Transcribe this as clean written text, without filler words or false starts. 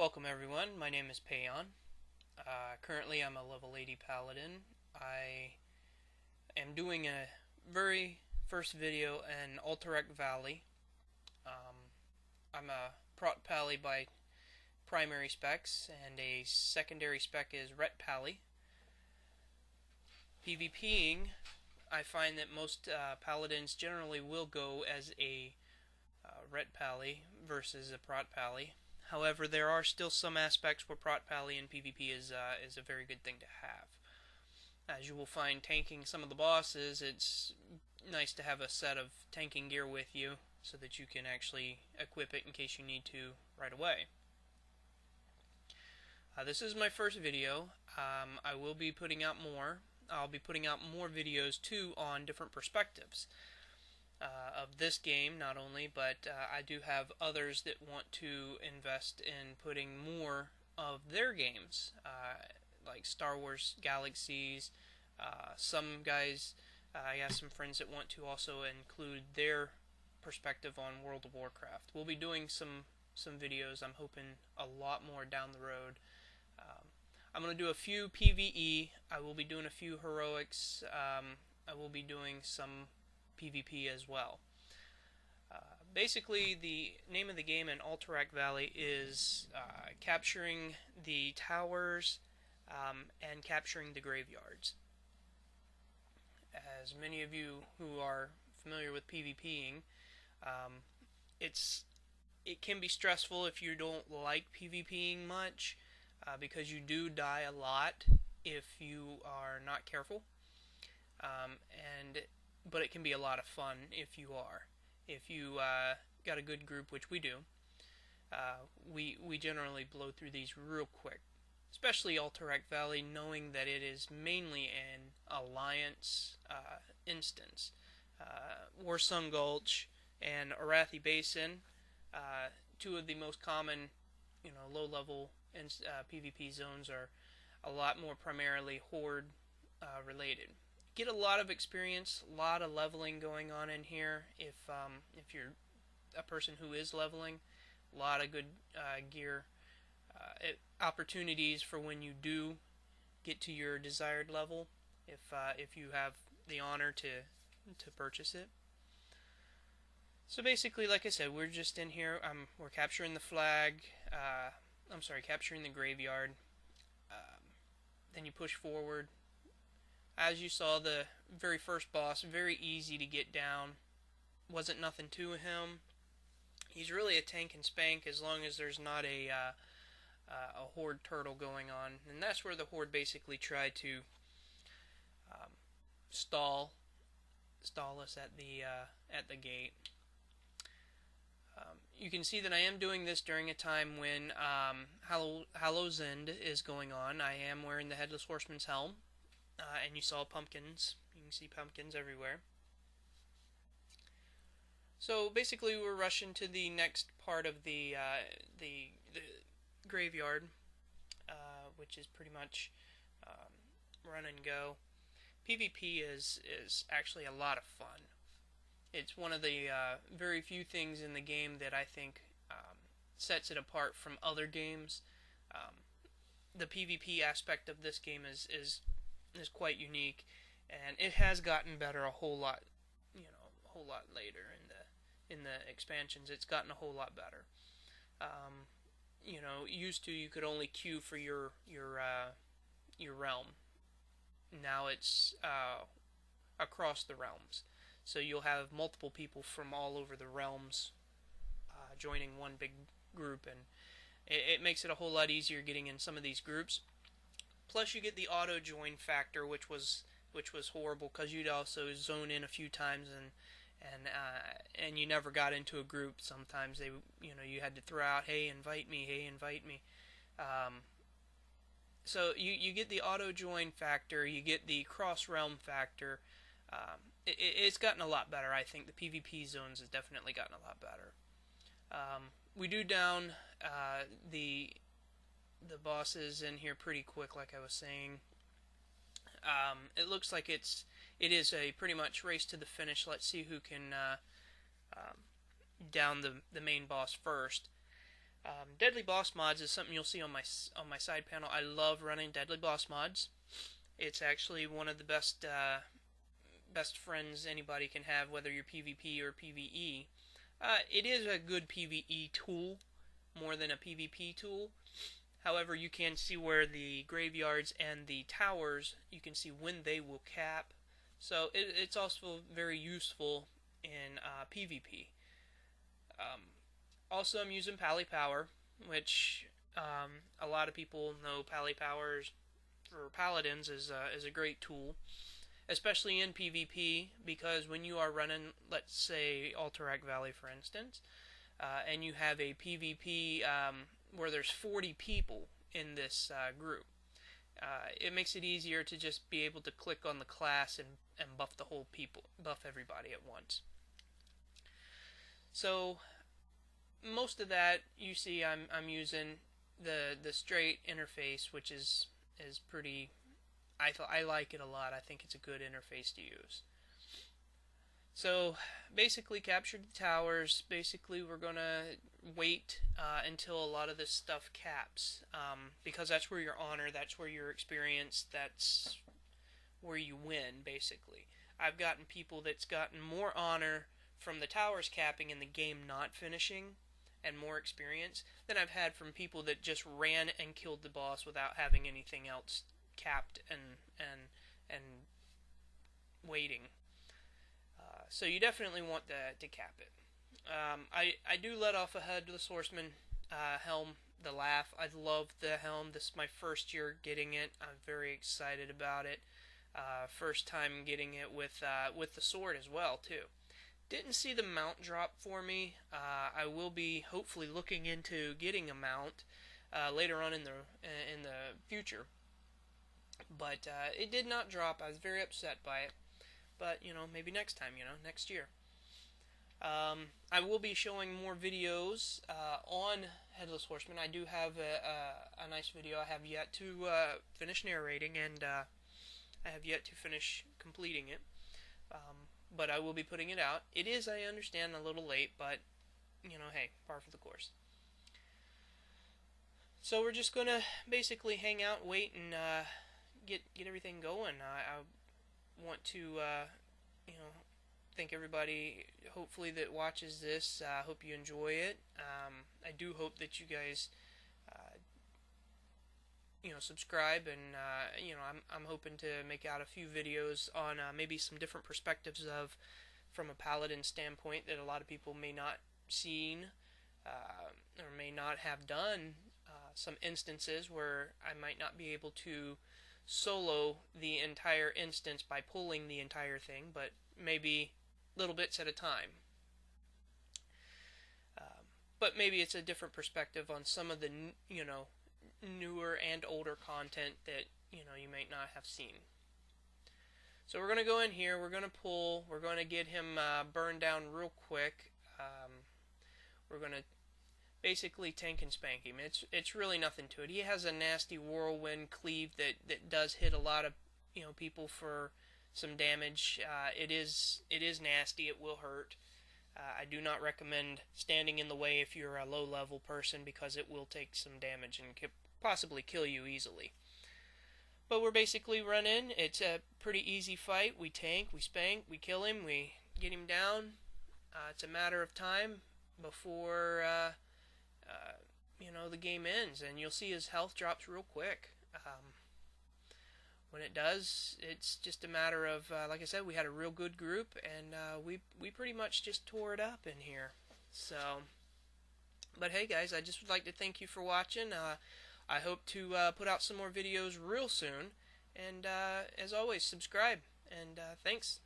Welcome everyone, my name is Paion. Currently I'm a level 80 paladin. I am doing a very first video in Alterac Valley. I'm a prot pally by primary specs, and a secondary spec is ret pally. PvPing, I find that most paladins generally will go as a ret pally versus a prot pally. However, there are still some aspects where prot pally in PvP is a very good thing to have. As you will find, tanking some of the bosses, it's nice to have a set of tanking gear with you so that you can actually equip it in case you need to right away. This is my first video. I will be putting out more. I'll be putting out more videos too on different perspectives of this game, not only, but I do have others that want to invest in putting more of their games, like Star Wars Galaxies. Some guys, I have some friends that want to also include their perspective on World of Warcraft. We'll be doing some videos, I'm hoping a lot more down the road. I'm going to do a few PvE, I will be doing a few heroics, I will be doing some PvP as well. Basically, the name of the game in Alterac Valley is capturing the towers and capturing the graveyards. As many of you who are familiar with PvPing, it can be stressful if you don't like PvPing much, because you do die a lot if you are not careful. But it can be a lot of fun if you are. If you got a good group, which we do, we generally blow through these real quick. Especially Alterac Valley, knowing that it is mainly an alliance instance. Warsung Gulch and Arathi Basin, two of the most common, low-level PvP zones, are a lot more primarily horde related. Get a lot of experience, a lot of leveling going on in here. If you're a person who is leveling, a lot of good gear, opportunities for when you do get to your desired level, if you have the honor to purchase it. So basically, like I said, we're just in here. We're capturing the flag. Capturing the graveyard. Then you push forward. As you saw, the very first boss, very easy to get down. Wasn't nothing to him. He's really a tank and spank as long as there's not a horde turtle going on. And that's where the horde basically tried to stall us at the gate. You can see that I am doing this during a time when Hallow's End is going on. I am wearing the Headless Horseman's helm. And you saw pumpkins. You can see pumpkins everywhere. So basically, we're rushing to the next part of the graveyard, which is pretty much run and go. PvP is actually a lot of fun. It's one of the very few things in the game that I think sets it apart from other games. The PvP aspect of this game is quite unique, and it has gotten better a whole lot, a whole lot later in the expansions. It's gotten a whole lot better. Used to, you could only queue for your realm. Now it's across the realms, so you'll have multiple people from all over the realms joining one big group, and it makes it a whole lot easier getting in some of these groups. Plus, you get the auto join factor, which was horrible, because you'd also zone in a few times and you never got into a group. Sometimes you had to throw out, "Hey, invite me! Hey, invite me!" So you get the auto join factor, you get the cross realm factor. It's gotten a lot better. I think the PvP zones has definitely gotten a lot better. We do down the bosses in here pretty quick, like I was saying. It looks like it is a pretty much race to the finish. Let's see who can down the main boss first. Deadly boss mods is something you'll see on my side panel. I love running deadly boss mods. It's actually one of the best friends anybody can have, whether you're PvP or PvE. It is a good PvE tool more than a PvP tool. However, you can see where the graveyards and the towers, you can see when they will cap. So it's also very useful in PvP. Also, I'm using Pally Power, which a lot of people know Pally Power for Paladins is a great tool, especially in PvP, because when you are running, let's say, Alterac Valley, for instance, and you have a PvP where there's 40 people in this group, it makes it easier to just be able to click on the class and buff everybody at once. So most of that you see, I'm using the straight interface, which is pretty. I like it a lot. I think it's a good interface to use. So basically, captured the towers. Basically, we're gonna wait until a lot of this stuff caps, because that's where your honor, that's where your experience, that's where you win. Basically, I've gotten people that's gotten more honor from the towers capping and the game not finishing, and more experience than I've had from people that just ran and killed the boss without having anything else capped and waiting. So you definitely want to cap it. I do let off a Headless Horseman helm, the Laugh. I love the helm. This is my first year getting it. I'm very excited about it. First time getting it with the sword as well too. Didn't see the mount drop for me. I will be hopefully looking into getting a mount later on in the future. But it did not drop. I was very upset by it. But, maybe next time, next year. I will be showing more videos on Headless Horseman. I do have a nice video. I have yet to finish narrating, and I have yet to finish completing it. But I will be putting it out. It is, I understand, a little late, but, hey, par for the course. So we're just going to basically hang out, wait, and get everything going. I want to, thank everybody, hopefully, that watches this. I hope you enjoy it. I do hope that you guys, subscribe, and, I'm hoping to make out a few videos on maybe some different perspectives from a Paladin standpoint that a lot of people may not seen, or may not have done. Some instances where I might not be able to solo the entire instance by pulling the entire thing, but maybe little bits at a time. But maybe it's a different perspective on some of the, newer and older content that, you might not have seen. So we're going to go in here, we're going to pull, we're going to get him burned down real quick. We're going to basically tank and spank him. It's really nothing to it. He has a nasty whirlwind cleave that does hit a lot of people for some damage. It is nasty. It will hurt. I do not recommend standing in the way if you're a low level person, because it will take some damage and could possibly kill you easily. But we're basically running. It's a pretty easy fight. We tank, we spank, we kill him, we get him down. It's a matter of time before the game ends, and you'll see his health drops real quick. When it does, it's just a matter of, like I said, we had a real good group, and we pretty much just tore it up in here. So, but hey guys, I just would like to thank you for watching. I hope to put out some more videos real soon, and as always, subscribe, and thanks.